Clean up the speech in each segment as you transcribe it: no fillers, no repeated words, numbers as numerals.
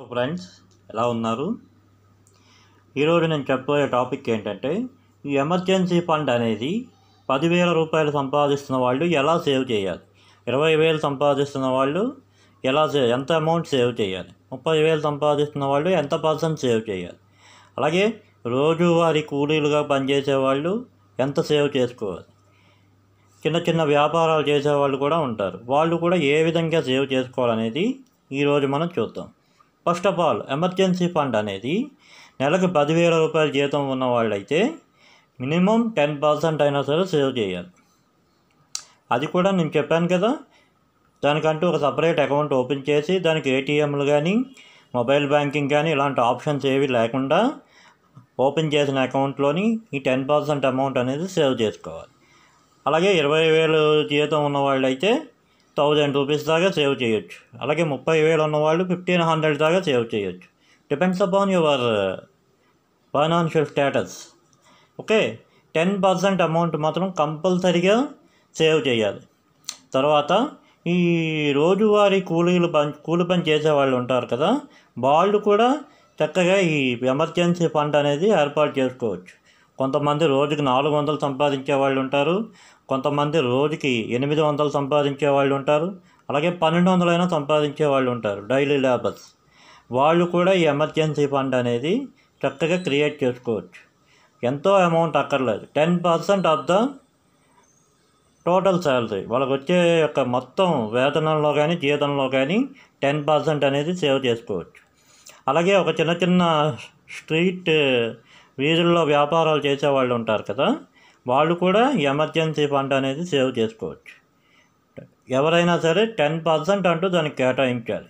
Friends ఎలా ఉన్నారు? ఈరోజు నేను చెప్పబోయే టాపిక్ ఏంటంటే, ఈ ఎమర్జెన్సీ ఫండ్ అనేది 10,000 రూపాయలు సంపాదిస్తున్న వాళ్ళు ఎలా సేవ్ చేయాలి, 20,000 సంపాదిస్తున్న వాళ్ళు ఎంత అమౌంట్ సేవ్ చేయాలి, 30,000 సంపాదిస్తున్న వాళ్ళు ఎంత పర్సెంట్ సేవ్ చేయాలి, అలాగే రోజువారీ కూలీలుగా పనిచేసే వాళ్ళు ఎంత సేవ్ చేసుకోవాలి, చిన్న చిన్న వ్యాపారాలు చేసేవాళ్ళు కూడా ఉంటారు, వాళ్ళు కూడా ఏ విధంగా సేవ్ చేసుకోవాలనేది ఈరోజు మనం చూద్దాం. First of all, emergency fund అనేది నెలకు 10,000 రూపాయల జీతం ఉన్న వాళ్ళైతే మినిమం 10% అయినా సరే సేవ్ చేయాలి. అది కూడా నేను చెప్పాను కదా, దానికంటూ ఒక సపరేట్ అకౌంట్ ఓపెన్ చేసి దానికి ఏటీఎంలు కానీ మొబైల్ బ్యాంకింగ్ కానీ ఇలాంటి ఆప్షన్స్ ఏవి లేకుండా ఓపెన్ చేసిన అకౌంట్లోని ఈ 10% అమౌంట్ అనేది సేవ్ చేసుకోవాలి. అలాగే 20,000 జీతం ఉన్న వాళ్ళైతే 1,000 రూపీస్ దాకా సేవ్ చేయొచ్చు. అలాగే 30,000 ఉన్నవాళ్ళు 1,500 దాకా సేవ్ చేయొచ్చు. Depends upon your financial status. Okay, 10% amount మాత్రం కంపల్సరీగా సేవ్ చేయాలి. తర్వాత ఈ రోజువారీ కూలి పని చేసే వాళ్ళు ఉంటారు కదా, వాళ్ళు కూడా చక్కగా ఈ ఎమర్జెన్సీ ఫండ్ అనేది ఏర్పాటు చేసుకోవచ్చు. కొంతమంది రోజుకి 400 సంపాదించే వాళ్ళు ఉంటారు, కొంతమంది రోజుకి 800 సంపాదించే వాళ్ళు ఉంటారు, అలాగే 1,200 సంపాదించే వాళ్ళు ఉంటారు, డైలీ లేబర్స్. వాళ్ళు కూడా ఈ ఎమర్జెన్సీ ఫండ్ అనేది చక్కగా క్రియేట్ చేసుకోవచ్చు. ఎంతో అమౌంట్ అక్కర్లేదు, 10% ఆఫ్ ద టోటల్ శాలరీ, వాళ్ళకి వచ్చే యొక్క మొత్తం వేతనంలో కానీ జీతంలో కానీ 10% అనేది సేవ్ చేసుకోవచ్చు. అలాగే ఒక చిన్న స్ట్రీట్ వీధుల్లో వ్యాపారాలు చేసేవాళ్ళు ఉంటారు కదా, వాళ్ళు కూడా ఎమర్జెన్సీ ఫండ్ అనేది సేవ్ చేసుకోవచ్చు. ఎవరైనా సరే 10% అంటూ దానికి కేటాయించాలి.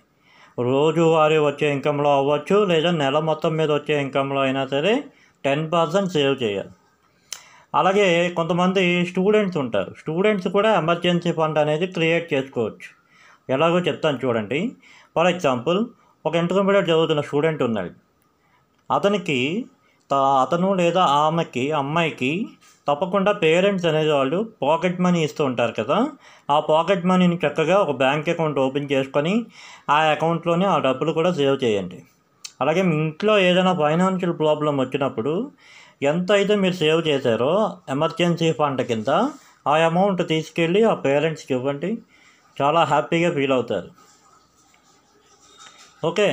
రోజువారీ వచ్చే ఇన్కంలో అవ్వచ్చు, లేదా నెల మొత్తం మీద వచ్చే ఇన్కంలో అయినా సరే 10% సేవ్ చేయాలి. అలాగే కొంతమంది స్టూడెంట్స్ ఉంటారు, స్టూడెంట్స్ కూడా ఎమర్జెన్సీ ఫండ్ అనేది క్రియేట్ చేసుకోవచ్చు. ఎలాగో చెప్తాను చూడండి. ఫర్ ఎగ్జాంపుల్, ఒక ఇంటర్మీడియట్ చదువుతున్న స్టూడెంట్ ఉన్నాడు. అతను లేదా అమ్మాయికి తప్పకుండా పేరెంట్స్ అనేది వాళ్ళు పాకెట్ మనీ ఇస్తూ ఉంటారు కదా, ఆ పాకెట్ మనీని చక్కగా ఒక బ్యాంక్ అకౌంట్ ఓపెన్ చేసుకొని ఆ అకౌంట్లోనే ఆ డబ్బులు కూడా సేవ్ చేయండి. అలాగే మీ ఇంట్లో ఏదైనా ఫైనాన్షియల్ ప్రాబ్లం వచ్చినప్పుడు ఎంత అయితే మీరు సేవ్ చేశారో ఎమర్జెన్సీ ఫండ్ కింద, ఆ అమౌంట్ తీసుకెళ్ళి ఆ పేరెంట్స్కి ఇవ్వండి. చాలా హ్యాపీగా ఫీల్ అవుతారు. ఓకే,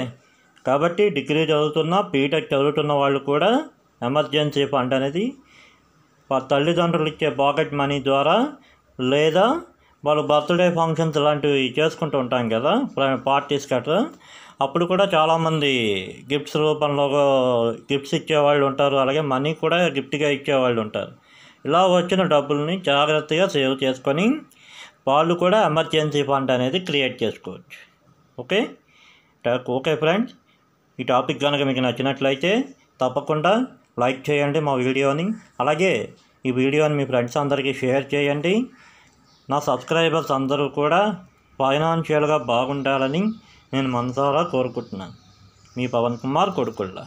కాబట్టి డిగ్రీ చదువుతున్న, బీటెక్ చదువుతున్న వాళ్ళు కూడా ఎమర్జెన్సీ ఫండ్ అనేది తల్లిదండ్రులు ఇచ్చే పాకెట్ మనీ ద్వారా, లేదా వాళ్ళు బర్త్డే ఫంక్షన్స్ లాంటివి చేసుకుంటూ ఉంటాం కదా, పార్టీస్ గట్రా, అప్పుడు కూడా చాలామంది గిఫ్ట్స్ రూపంలో గిఫ్ట్స్ ఇచ్చేవాళ్ళు ఉంటారు, అలాగే మనీ కూడా గిఫ్ట్గా ఇచ్చేవాళ్ళు ఉంటారు. ఇలా వచ్చిన డబ్బుల్ని జాగ్రత్తగా సేవ్ చేసుకొని వాళ్ళు కూడా ఎమర్జెన్సీ ఫండ్ అనేది క్రియేట్ చేసుకోవచ్చు. ఓకే ఫ్రెండ్స్, ఈ టాపిక్ కనుక మీకు నచ్చినట్లయితే తప్పకుండా లైక్ చేయండి మా వీడియోని. అలాగే ఈ వీడియోని మీ ఫ్రెండ్స్ అందరికీ షేర్ చేయండి. నా సబ్స్క్రైబర్స్ అందరూ కూడా ఫైనాన్షియల్గా బాగుండాలని నేను మనసారా కోరుకుంటున్నాను. మీ పవన్ కుమార్ కొడుకుల్లా.